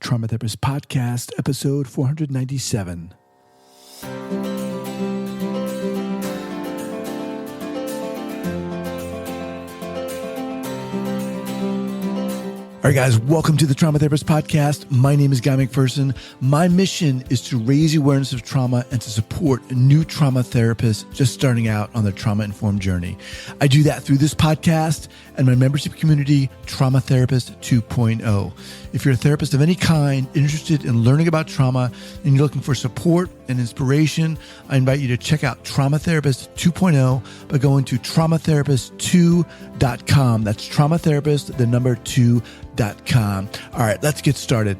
Trauma Therapist Podcast, episode 497. All right, guys, welcome to the Trauma Therapist Podcast. My name is Guy McPherson. My mission is to raise awareness of trauma and to support new trauma therapists just starting out on their trauma-informed journey. I do that through this podcast and my membership community, Trauma Therapist 2.0. If you're a therapist of any kind, interested in learning about trauma, and you're looking for support and inspiration, I invite you to check out Trauma Therapist 2.0 by going to traumatherapist2.com. That's traumatherapist, the number 2.com. All right, let's get started.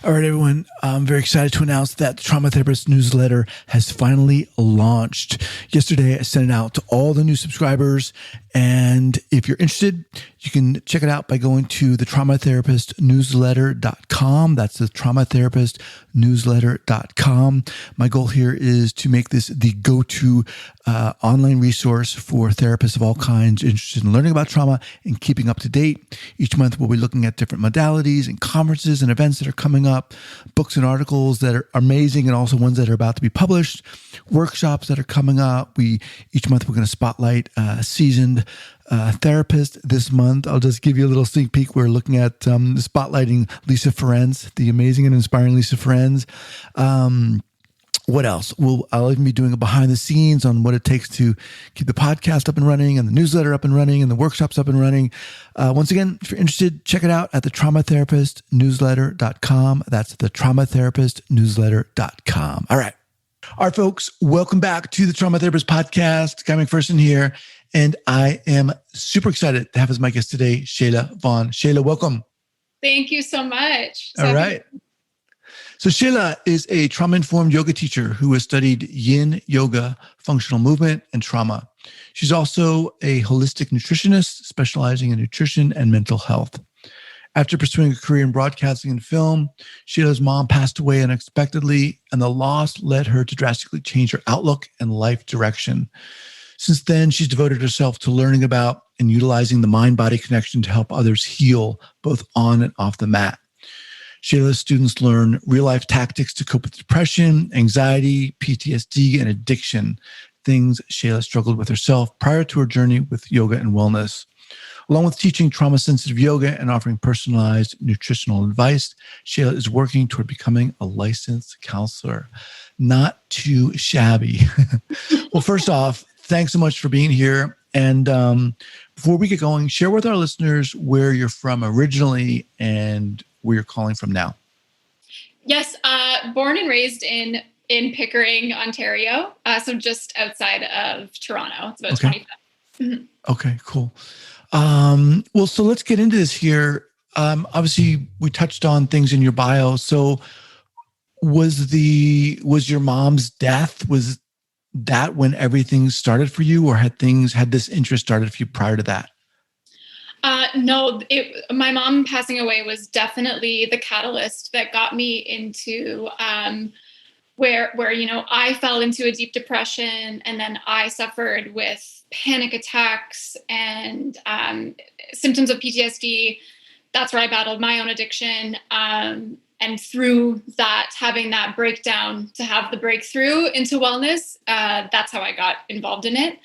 All right, everyone. I'm very excited to announce that the Trauma Therapist newsletter has finally launched. Yesterday, I sent it out to all the new subscribers. And if you're interested, you can check it out by going to the traumatherapistnewsletter.com. That's the traumatherapistnewsletter.com. My goal here is to make this the go-to online resource for therapists of all kinds interested in learning about trauma and keeping up to date. Each month, we'll be looking at different modalities and conferences and events that are coming up, books and articles that are amazing, and also ones that are about to be published, workshops that are coming up. Each month, we're going to spotlight a seasoned therapist. This month, I'll just give you a little sneak peek. We're looking at spotlighting Lisa Ferenz, the amazing and inspiring Lisa Ferenz. What else? I'll even be doing a behind the scenes on what it takes to keep the podcast up and running and the newsletter up and running and the workshops up and running. Once again, if you're interested, check it out at the traumatherapistnewsletter.com. That's the traumatherapistnewsletter.com. All right, folks, welcome back to the Trauma Therapist Podcast. Guy McPherson here, and I am super excited to have as my guest today, Shayla Vaughan. Shayla, welcome. Thank you so much. All right. So Shayla is a trauma-informed yoga teacher who has studied yin yoga, functional movement, and trauma. She's also a holistic nutritionist specializing in nutrition and mental health. After pursuing a career in broadcasting and film, Shayla's mom passed away unexpectedly, and the loss led her to drastically change her outlook and life direction. Since then, she's devoted herself to learning about and utilizing the mind-body connection to help others heal, both on and off the mat. Shayla's students learn real-life tactics to cope with depression, anxiety, PTSD, and addiction, things Shayla struggled with herself prior to her journey with yoga and wellness. Along with teaching trauma-sensitive yoga and offering personalized nutritional advice, Shayla is working toward becoming a licensed counselor. Not too shabby. Well, first off, thanks so much for being here. And before we get going, share with our listeners where you're from originally and where you're calling from now. Yes, born and raised in Pickering, Ontario, so just outside of Toronto. It's about 25. Mm-hmm. Okay, cool. Well, so let's get into this here. Obviously, we touched on things in your bio. So was your mom's death, was that when everything started for you, or had this interest started for you prior to that? No, my mom passing away was definitely the catalyst that got me into where I fell into a deep depression, and then I suffered with panic attacks and symptoms of PTSD. That's where I battled my own addiction. And through that, having that breakdown to have the breakthrough into wellness, that's how I got involved in it.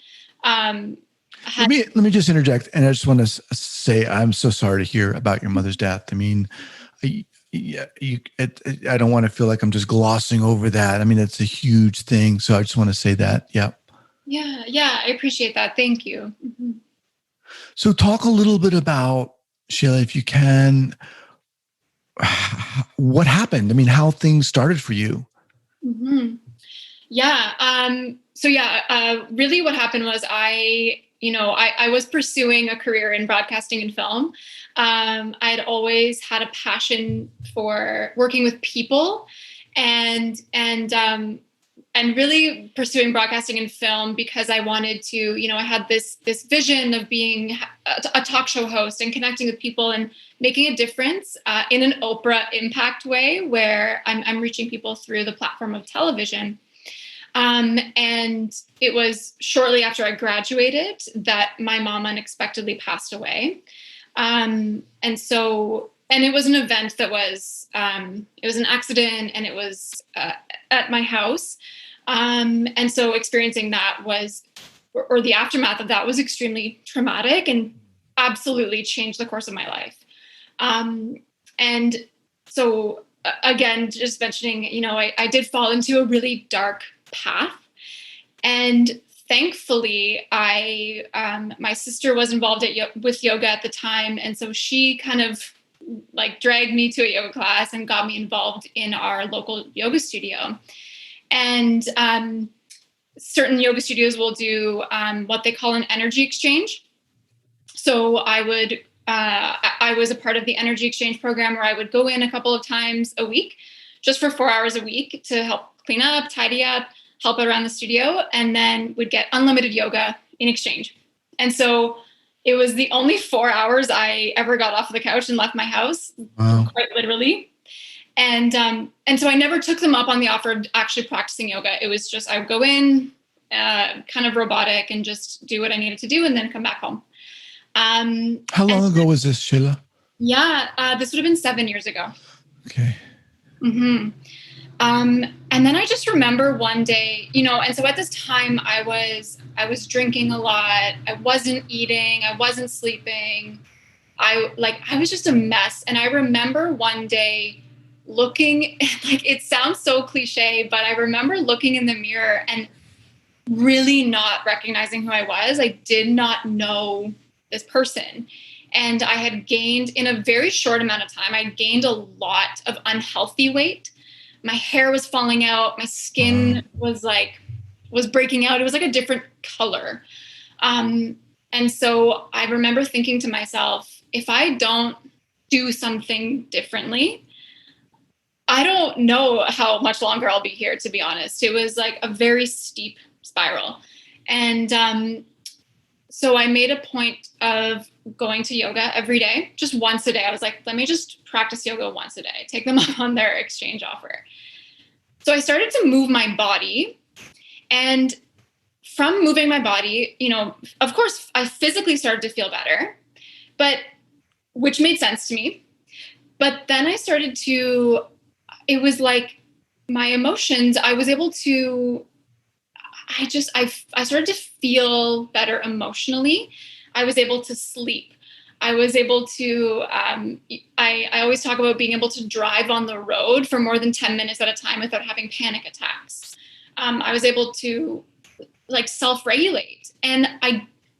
Let me just interject, and I just want to say I'm so sorry to hear about your mother's death. I mean, I don't want to feel like I'm just glossing over that. I mean, it's a huge thing, so I just want to say that. Yeah. Yeah, I appreciate that. Thank you. Mm-hmm. So, talk a little bit about, Shayla, if you can, what happened. I mean, how things started for you. Mm-hmm. Yeah. Really, what happened was I was pursuing a career in broadcasting and film. I'd always had a passion for working with people and really pursuing broadcasting and film because I wanted to, I had this vision of being a talk show host and connecting with people and making a difference in an Oprah impact way where I'm reaching people through the platform of television. And it was shortly after I graduated that my mom unexpectedly passed away. And so And it was an event that was, it was an accident, and it was at my house. And so experiencing that was, or the aftermath of that was extremely traumatic and absolutely changed the course of my life. And so again, just mentioning, I did fall into a really dark path. And thankfully, my sister was involved with yoga at the time. And so she kind of like dragged me to a yoga class and got me involved in our local yoga studio. And certain yoga studios will do what they call an energy exchange. So I was a part of the energy exchange program, where I would go in a couple of times a week, just for 4 hours a week, to help clean up, tidy up, help around the studio, and then would get unlimited yoga in exchange. And so it was the only 4 hours I ever got off of the couch and left my house, Wow. quite literally. And so I never took them up on the offer of actually practicing yoga. It was just, I would go in, kind of robotic, and just do what I needed to do, and then come back home. How long ago was this, Shayla? Yeah, this would have been 7 years ago. Okay. Mm-hmm. And then I just remember one day, and so at this time I was drinking a lot. I wasn't eating. I wasn't sleeping. I was just a mess. And I remember one day looking, like, it sounds so cliche, but I remember looking in the mirror and really not recognizing who I was. I did not know this person. And I had gained, in a very short amount of time, I gained a lot of unhealthy weight. My hair was falling out. My skin was breaking out. It was like a different color. And so I remember thinking to myself, if I don't do something differently, I don't know how much longer I'll be here, to be honest. It was like a very steep spiral. And so I made a point of going to yoga every day, just once a day. I was like, let me just practice yoga once a day, take them up on their exchange offer. So I started to move my body. And from moving my body, of course, I physically started to feel better, which made sense to me. But then I started to, it was like my emotions, I was able to, I started to feel better emotionally. I was able to sleep. I was able to, I always talk about being able to drive on the road for more than 10 minutes at a time without having panic attacks. I was able to self-regulate. And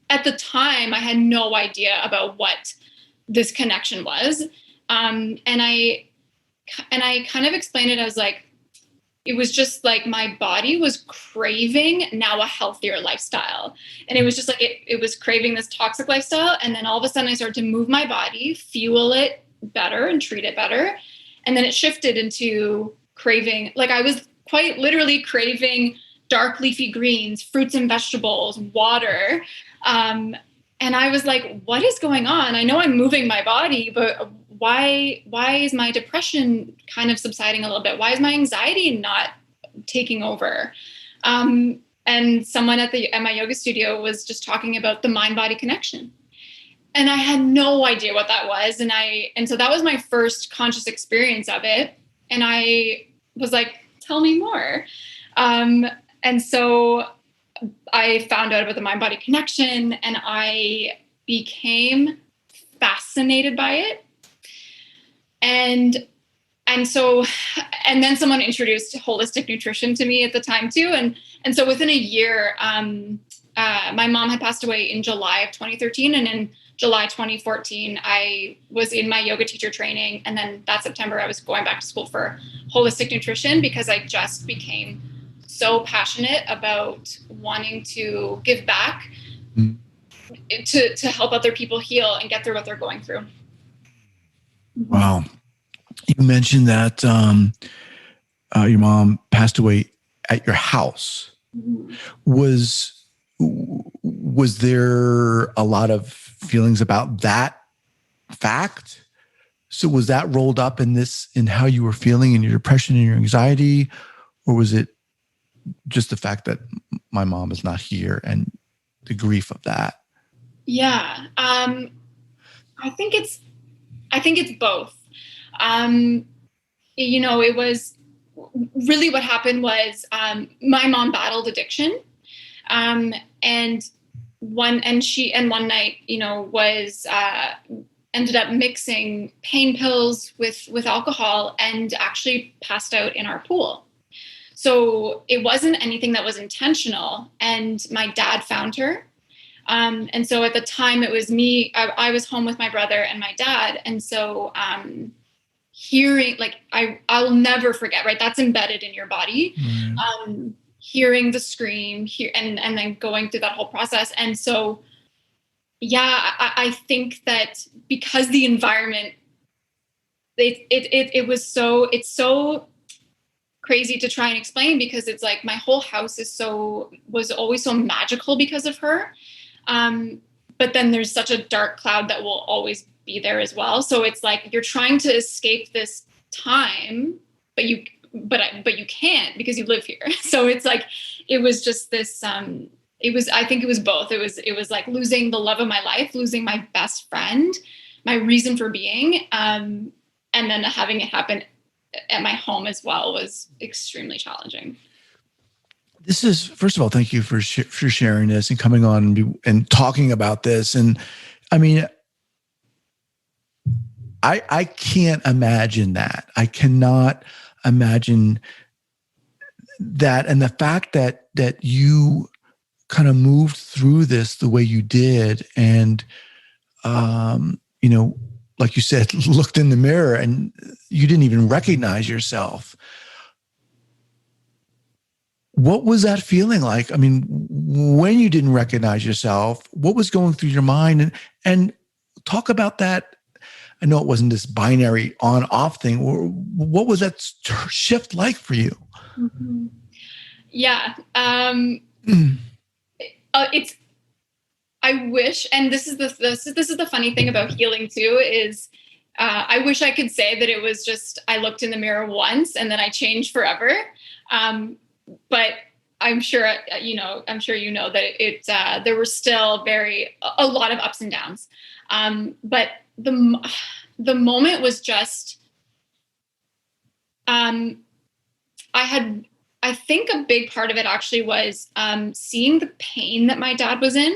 at the time, I had no idea about what this connection was. And I kind of explained it as like, it was just like my body was craving now a healthier lifestyle. And it was just like, it was craving this toxic lifestyle. And then all of a sudden I started to move my body, fuel it better and treat it better. And then it shifted into craving, like I was quite literally craving dark leafy greens, fruits and vegetables, water. And I was like, what is going on? I know I'm moving my body, but why is my depression kind of subsiding a little bit? Why is my anxiety not taking over? And someone at my yoga studio was just talking about the mind-body connection. And I had no idea what that was. And so that was my first conscious experience of it. And I was like, tell me more. And so I found out about the mind-body connection, and I became fascinated by it. And then someone introduced holistic nutrition to me at the time too. And so within a year, my mom had passed away in July of 2013. And in July 2014, I was in my yoga teacher training. And then that September, I was going back to school for holistic nutrition, because I just became so passionate about wanting to give back to help other people heal and get through what they're going through. Wow. You mentioned that your mom passed away at your house. Mm-hmm. Was there a lot of feelings about that fact? So was that rolled up in how you were feeling, in your depression and your anxiety? Or was it just the fact that my mom is not here and the grief of that? Yeah. I think I think it's both. It was really what happened was my mom battled addiction. And one night, was ended up mixing pain pills with alcohol and actually passed out in our pool. So it wasn't anything that was intentional. And my dad found her. And so at the time it was me, I was home with my brother and my dad. And so, hearing, like, I'll never forget, right? That's embedded in your body. Hearing the scream and then going through that whole process. And so, yeah, I think that because the environment, it's so crazy to try and explain, because it's like my whole house was always so magical because of her. But then there's such a dark cloud that will always be there as well. So it's like you're trying to escape this time, but you can't, because you live here. So it's like, it was just this, I think it was both. It was like losing the love of my life, losing my best friend, my reason for being, and then having it happen at my home as well was extremely challenging. This is, first of all, thank you for sharing this and coming on and talking about this. And I mean, I can't imagine that. I cannot imagine that. And the fact that you kind of moved through this the way you did, and, like you said, looked in the mirror and you didn't even recognize yourself. What was that feeling like? I mean, when you didn't recognize yourself, what was going through your mind? And talk about that. I know it wasn't this binary on-off thing. What was that shift like for you? Mm-hmm. Yeah. I wish, and this is the funny thing about healing too, is I wish I could say that it was just, I looked in the mirror once and then I changed forever. But I'm sure, that there were still a lot of ups and downs. But the moment was just, I think a big part of it actually was seeing the pain that my dad was in,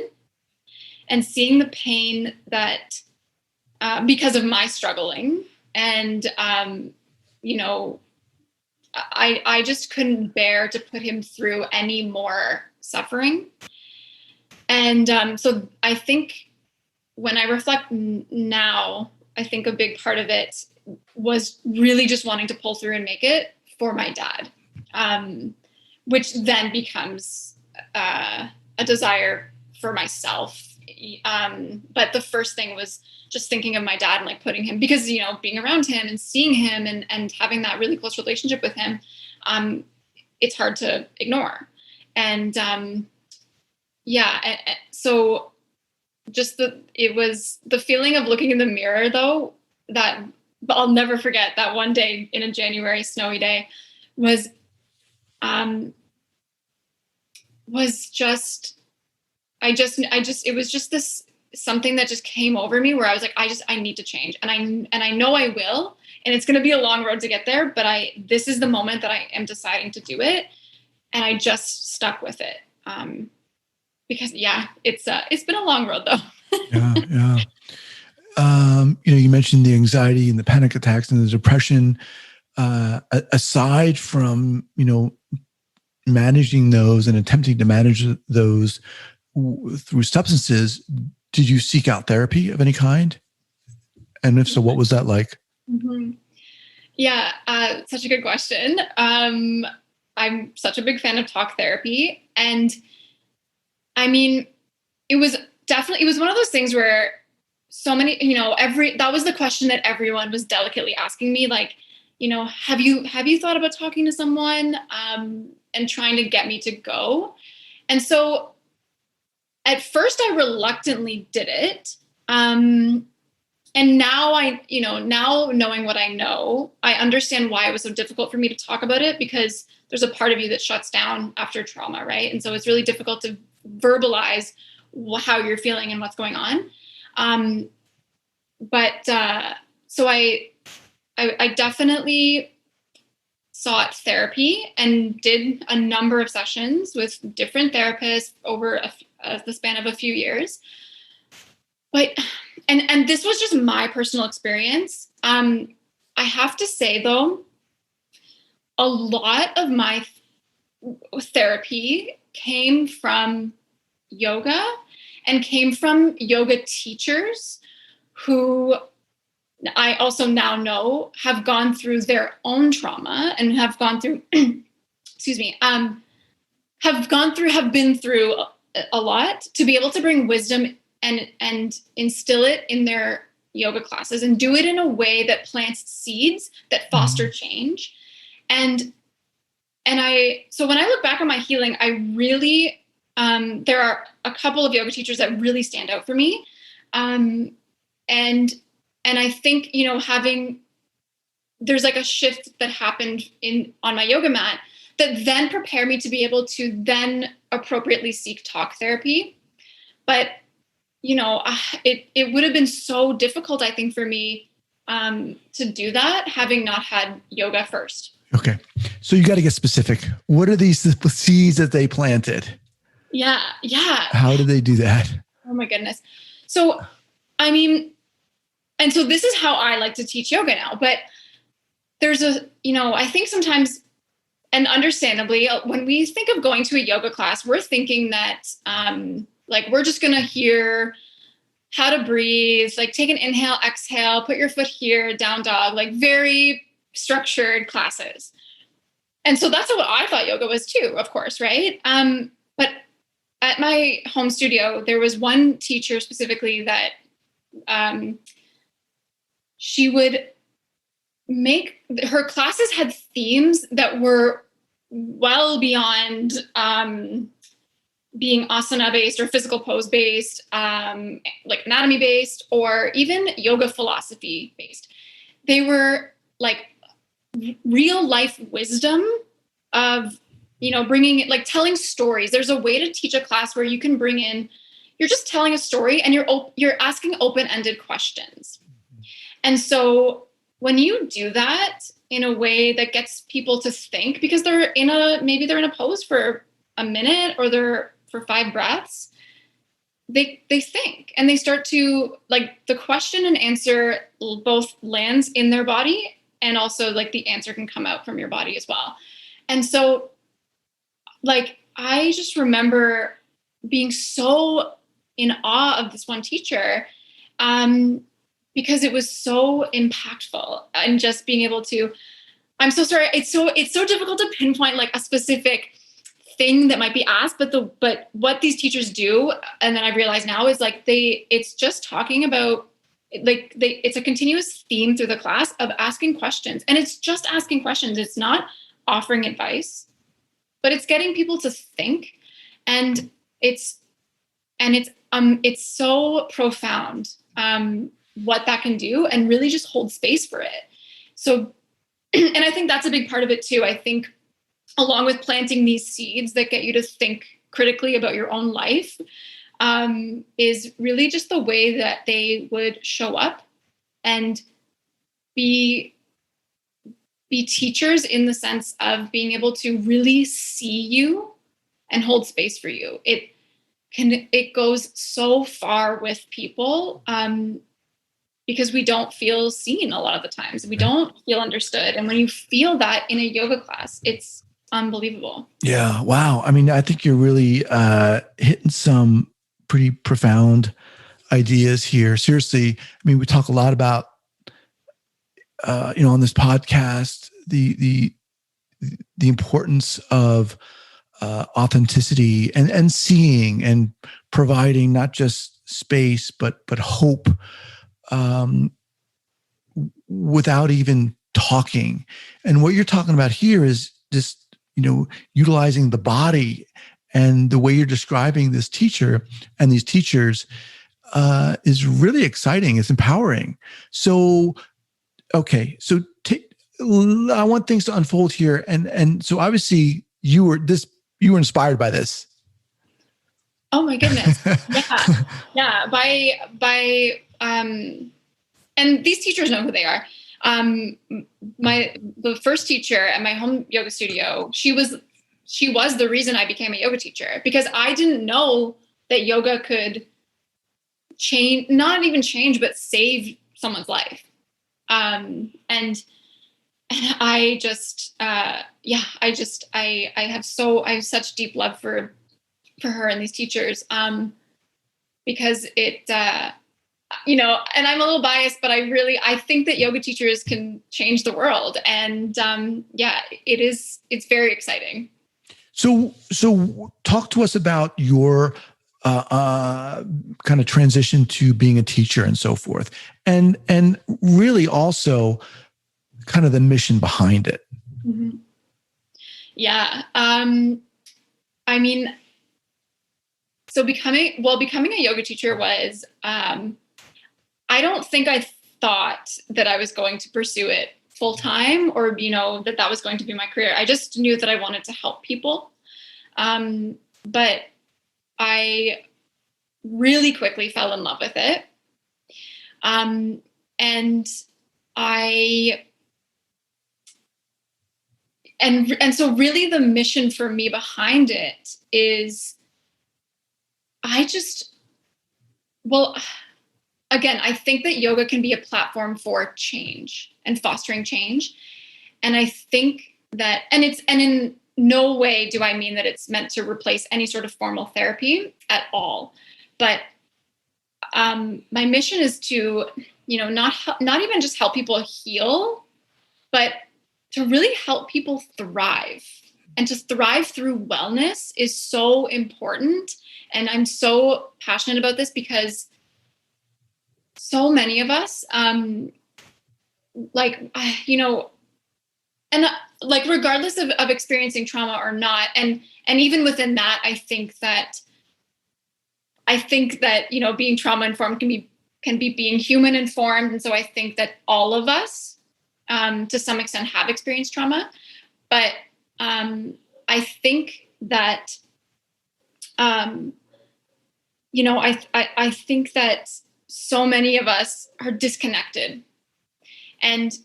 and seeing the pain that because of my struggling, and I just couldn't bear to put him through any more suffering. And so I think when I reflect now, I think a big part of it was really just wanting to pull through and make it for my dad, which then becomes a desire for myself. But the first thing was just thinking of my dad and like putting him, because, being around him and seeing him and having that really close relationship with him, it's hard to ignore. And so just it was the feeling of looking in the mirror, though, that I'll never forget. That one day in a January snowy day was just, it was just this something that just came over me where I was like, I need to change. And I know I will, and it's going to be a long road to get there, but this is the moment that I am deciding to do it. And I just stuck with it. Because it's been a long road though. Yeah. You mentioned the anxiety and the panic attacks and the depression. Aside from, managing those and attempting to manage those through substances, did you seek out therapy of any kind? And if so, what was that like? Mm-hmm. Yeah, such a good question. I'm such a big fan of talk therapy. And I mean, it was one of those things where so many, that was the question that everyone was delicately asking me. Like, have you thought about talking to someone, and trying to get me to go? And so at first I reluctantly did it. And now now knowing what I know, I understand why it was so difficult for me to talk about it, because there's a part of you that shuts down after trauma, right? And so it's really difficult to verbalize how you're feeling and what's going on. But so I definitely sought therapy and did a number of sessions with different therapists over the span of a few years. But, and this was just my personal experience. I have to say though, a lot of my therapy came from yoga and came from yoga teachers who I also now know have gone through their own trauma and have gone through, excuse me, have been through a lot to be able to bring wisdom and instill it in their yoga classes and do it in a way that plants seeds that foster change. So when I look back on my healing, I really, there are a couple of yoga teachers that really stand out for me. And I think, there's like a shift that happened on my yoga mat that then prepared me to be able to then appropriately seek talk therapy. But, it would have been so difficult, I think, for me to do that, having not had yoga first. Okay. So you got to get specific. What are these seeds that they planted? Yeah. How did they do that? Oh my goodness. So, and so this is how I like to teach yoga now, but there's I think sometimes, and understandably, when we think of going to a yoga class, we're thinking that, we're just going to hear how to breathe, like take an inhale, exhale, put your foot here, down dog, like very structured classes. And so that's what I thought yoga was too, of course. Right. But at my home studio, there was one teacher specifically that, she would make her classes had themes that were well beyond, being asana based or physical pose based, like anatomy based, or even yoga philosophy based. They were like real life wisdom of, bringing it, like telling stories. There's a way to teach a class where you can bring in, you're just telling a story and you're asking open-ended questions. And so when you do that in a way that gets people to think, because maybe they're in a pose for a minute or they're for 5 breaths, they think and they start to, like, the question and answer both lands in their body and also like the answer can come out from your body as well. And so like, I just remember being so in awe of this one teacher, because it was so impactful and just being able to, I'm so sorry. It's so difficult to pinpoint like a specific thing that might be asked, but what these teachers do, and then I realize now, is like it's just talking about it's a continuous theme through the class of asking questions, and it's just asking questions. It's not offering advice, but it's getting people to think, and it's so profound what that can do, and really just hold space for it. So, and I think that's a big part of it too. I think along with planting these seeds that get you to think critically about your own life, is really just the way that they would show up and be teachers, in the sense of being able to really see you and hold space for you. It goes so far with people, because we don't feel seen a lot of the times. We don't feel understood. And when you feel that in a yoga class, it's unbelievable. Yeah. Wow. I mean, I think you're really hitting some pretty profound ideas here. Seriously. I mean, we talk a lot about, on this podcast, the importance of authenticity and seeing and providing not just space, but hope, without even talking. And what you're talking about here is just, utilizing the body, and the way you're describing this teacher and these teachers is really exciting. It's empowering. So, okay. So I want things to unfold here. And so obviously you were inspired by this. Oh my goodness. Yeah. Yeah. and these teachers know who they are. The first teacher at my home yoga studio, she was the reason I became a yoga teacher, because I didn't know that yoga could not even change, but save someone's life. And I just, I have such deep love for her and these teachers, because it, and I'm a little biased, but I think that yoga teachers can change the world. And it's very exciting. So talk to us about your kind of transition to being a teacher and so forth, and really also kind of the mission behind it. Mm-hmm. Yeah. I mean, so becoming a yoga teacher was, I don't think I thought that I was going to pursue it full time, or, that was going to be my career. I just knew that I wanted to help people. But I really quickly fell in love with it. And so really the mission for me behind it is, again, I think that yoga can be a platform for change and fostering change. And I think that, and in no way do I mean that it's meant to replace any sort of formal therapy at all. But my mission is to, not even just help people heal, but to really help people thrive. And to thrive through wellness is so important. And I'm so passionate about this because so many of us, regardless of experiencing trauma or not, and even within that, I think that being trauma informed can be being human informed, and so I think that all of us, to some extent, have experienced trauma, but I think that I think that so many of us are disconnected. And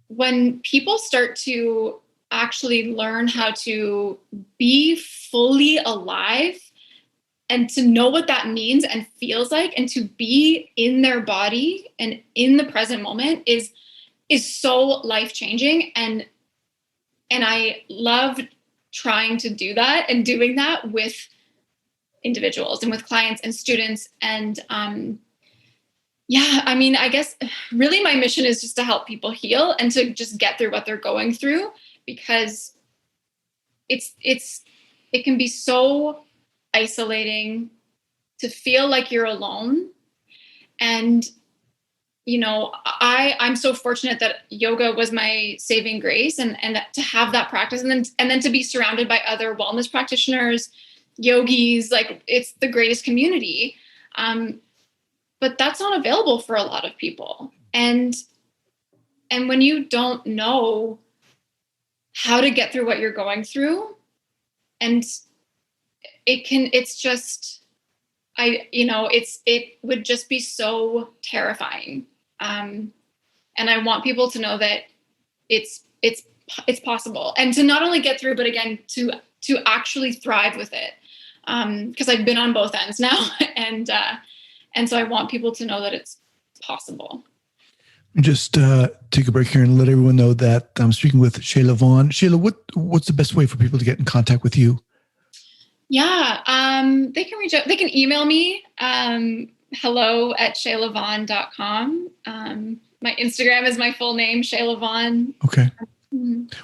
when people start to actually learn how to be fully alive and to know what that means and feels like, and to be in their body and in the present moment is so life-changing. And I love trying to do that and doing that with individuals and with clients and students. And I guess really my mission is just to help people heal and to just get through what they're going through, because it can be so isolating to feel like you're alone. And I'm so fortunate that yoga was my saving grace, and to have that practice, and then to be surrounded by other wellness practitioners, yogis, like it's the greatest community. But that's not available for a lot of people. And when you don't know how to get through what you're going through, and it would just be so terrifying. And I want people to know that it's possible, and to not only get through, but again, to actually thrive with it. Because I've been on both ends now, and so I want people to know that it's possible. Just take a break here and let everyone know that I'm speaking with Shayla Vaughan. Shayla, what's the best way for people to get in contact with you? Yeah, they can reach out. They can email me, hello@shaylavaughn.com. My Instagram is my full name, Shayla Vaughan. Okay.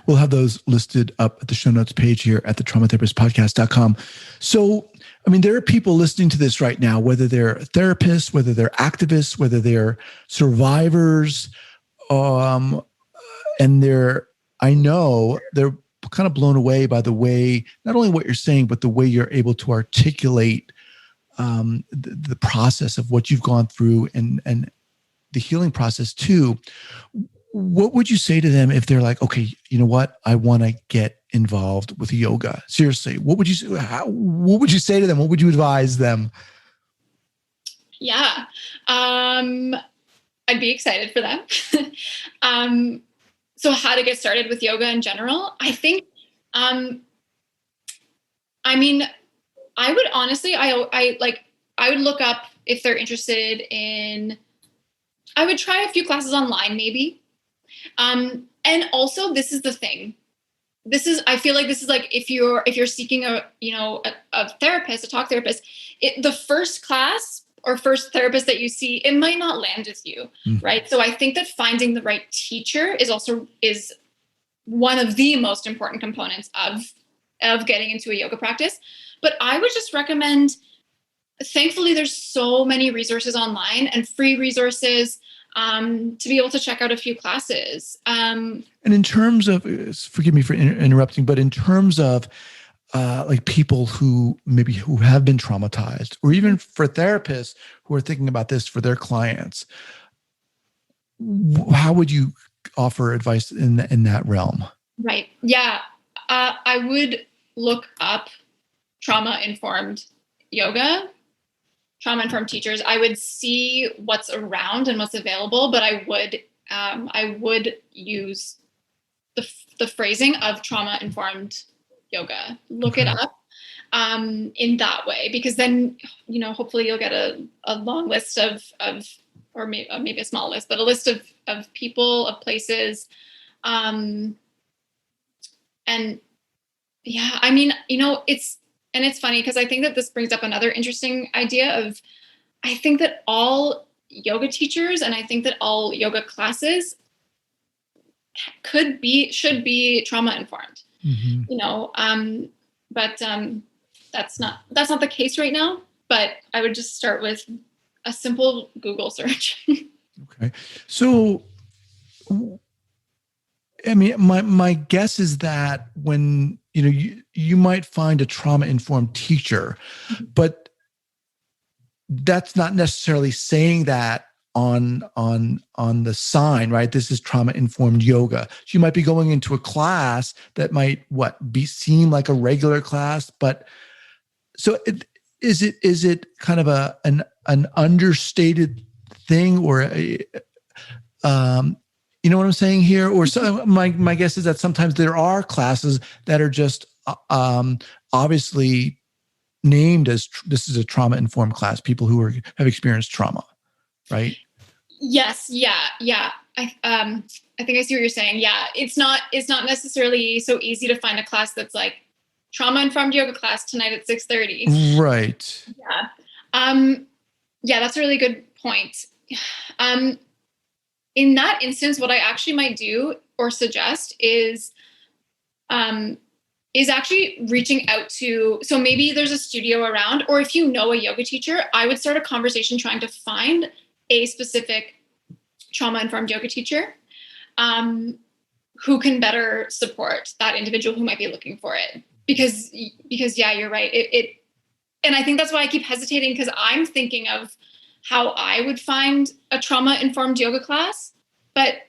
We'll have those listed up at the show notes page here at the traumatherapistpodcast.com. So, there are people listening to this right now, whether they're therapists, whether they're activists, whether they're survivors, and I know they're kind of blown away by the way, not only what you're saying, but the way you're able to articulate the process of what you've gone through and the healing process too. What would you say to them if they're like, okay, you know what? I want to get involved with yoga. Seriously, what would you say to them? What would you advise them? Yeah. I I'd be excited for them. So how to get started with yoga in general? I think, I mean, I would honestly, I would look up if they're interested in, I would try a few classes online maybe. And also this is the thing. I feel like this is like, if you're seeking a therapist, a talk therapist, the first class or first therapist that you see, it might not land with you. Right. So I think that finding the right teacher is one of the most important components of getting into a yoga practice. But I would just recommend, thankfully, there's so many resources online and free resources to be able to check out a few classes. And in terms of, forgive me for interrupting, but in terms of like people who have been traumatized, or even for therapists who are thinking about this for their clients, how would you offer advice in that realm? Right. Yeah. I would look up trauma-informed yoga, trauma-informed teachers. I would see what's around and what's available, but I would use the phrasing of trauma-informed yoga. Look it up in that way, because then, hopefully you'll get a long list of or maybe a small list, but a list of people, of places. And yeah, I mean, it's funny because I think that this brings up another interesting idea of, I think that all yoga teachers and I think that all yoga classes should be trauma informed, but that's not the case right now. But I would just start with a simple Google search. Okay. So, I mean, my guess is that when, you might find a trauma-informed teacher, but that's not necessarily saying that on the sign, right? This is trauma-informed yoga. So you might be going into a class that might seem like a regular class, but so is it kind of an understated thing, or you know what I'm saying here? Or so my guess is that sometimes there are classes that are just obviously named as this is a trauma-informed class, people who have experienced trauma, right? Yes. Yeah. I think I see what you're saying. Yeah. It's not necessarily so easy to find a class that's like trauma-informed yoga class tonight at 6:30. Right. Yeah. Yeah, that's a really good point. In that instance, what I actually might do or suggest is actually reaching out to, so maybe there's a studio around, or if you know a yoga teacher, I would start a conversation trying to find a specific trauma-informed yoga teacher who can better support that individual who might be looking for it. Because yeah, you're right. And I think that's why I keep hesitating, because I'm thinking of how I would find a trauma-informed yoga class. But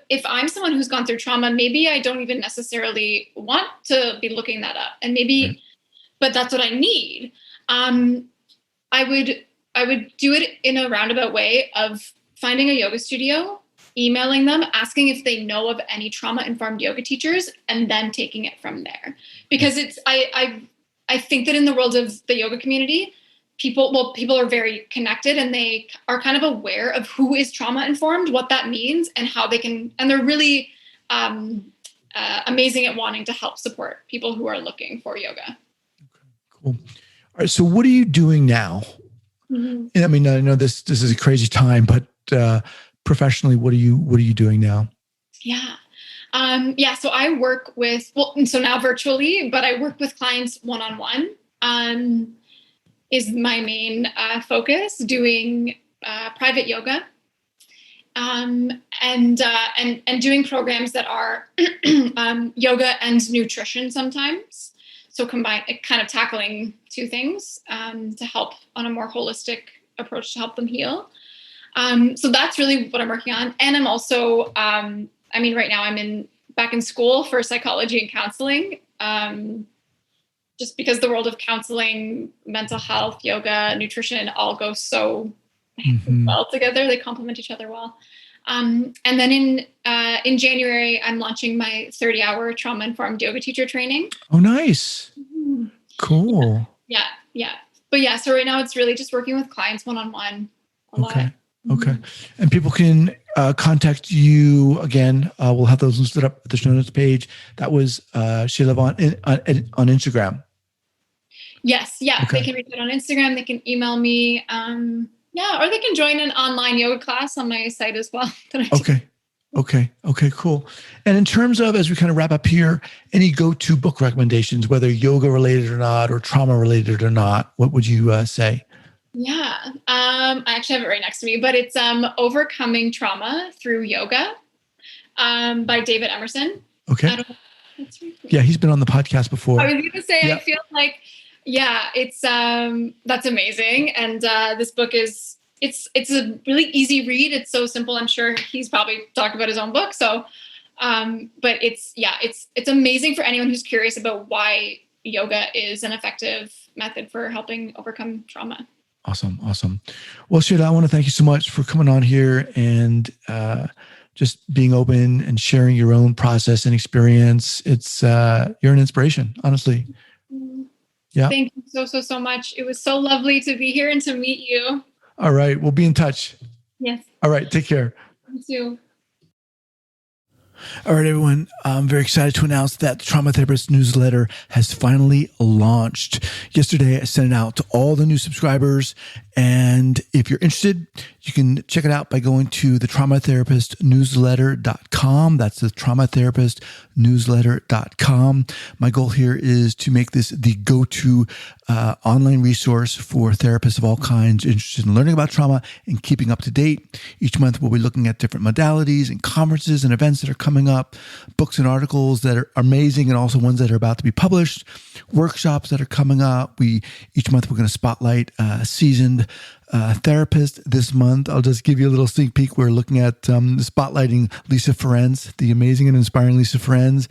if I'm someone who's gone through trauma, maybe I don't even necessarily want to be looking that up. And maybe, but that's what I need. I would do it in a roundabout way of finding a yoga studio, emailing them, asking if they know of any trauma-informed yoga teachers, and then taking it from there. Because I think that in the world of the yoga community, people are very connected, and they are kind of aware of who is trauma-informed, what that means, and how they can, and they're really amazing at wanting to help support people who are looking for yoga. Okay, cool. All right. So what are you doing now? Mm-hmm. And I mean, I know this is a crazy time, but professionally, what are you doing now? Yeah. So I work with, so now virtually, but I work with clients one-on-one, is my main focus, doing private yoga, and doing programs that are yoga and nutrition sometimes. So kind of tackling two things to help on a more holistic approach to help them heal. So that's really what I'm working on. And I'm also, right now I'm back in school for psychology and counseling, just because the world of counseling, mental health, yoga, nutrition all go so well together. They complement each other well. And then in January, I'm launching my 30-hour trauma-informed yoga teacher training. Oh, nice. Cool. Yeah. But yeah, so right now it's really just working with clients one-on-one a lot. Okay. And people can contact you again. We'll have those listed up at the show notes page. That was Shayla Vaughan on Instagram. Yes. Yeah. Okay. They can reach out on Instagram. They can email me. Or they can join an online yoga class on my site as well. Okay, cool. And in terms of, as we kind of wrap up here, any go-to book recommendations, whether yoga related or not, or trauma related or not, what would you say? Yeah. I actually have it right next to me, but it's Overcoming Trauma Through Yoga by David Emerson. Okay. Yeah, he's been on the podcast before. I was going to say, I feel like, it's that's amazing. And this book is, it's a really easy read. It's so simple. I'm sure he's probably talked about his own book. So, but it's amazing for anyone who's curious about why yoga is an effective method for helping overcome trauma. Awesome. Well, Shayla, I want to thank you so much for coming on here and just being open and sharing your own process and experience. It's you're an inspiration, honestly. Yeah. Thank you so much. It was so lovely to be here and to meet you. All right. We'll be in touch. Yes. All right. Take care. You too. All right, everyone. I'm very excited to announce that the Trauma Therapist newsletter has finally launched. Yesterday, I sent it out to all the new subscribers. And if you're interested, you can check it out by going to the traumatherapistnewsletter.com. That's the traumatherapistnewsletter.com. My goal here is to make this the go-to online resource for therapists of all kinds interested in learning about trauma and keeping up to date. Each month, we'll be looking at different modalities and conferences and events that are coming up, books and articles that are amazing, and also ones that are about to be published, workshops that are coming up. Each month, we're going to spotlight a seasoned therapist. This month, I'll just give you a little sneak peek. We're looking at spotlighting Lisa Ferenz, the amazing and inspiring Lisa Ferenz.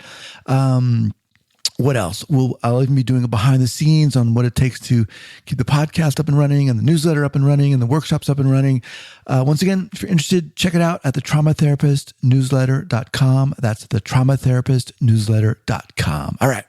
What else? I'll even be doing a behind the scenes on what it takes to keep the podcast up and running and the newsletter up and running and the workshops up and running. Once again, if you're interested, check it out at the traumatherapistnewsletter.com. That's the traumatherapistnewsletter.com. All right.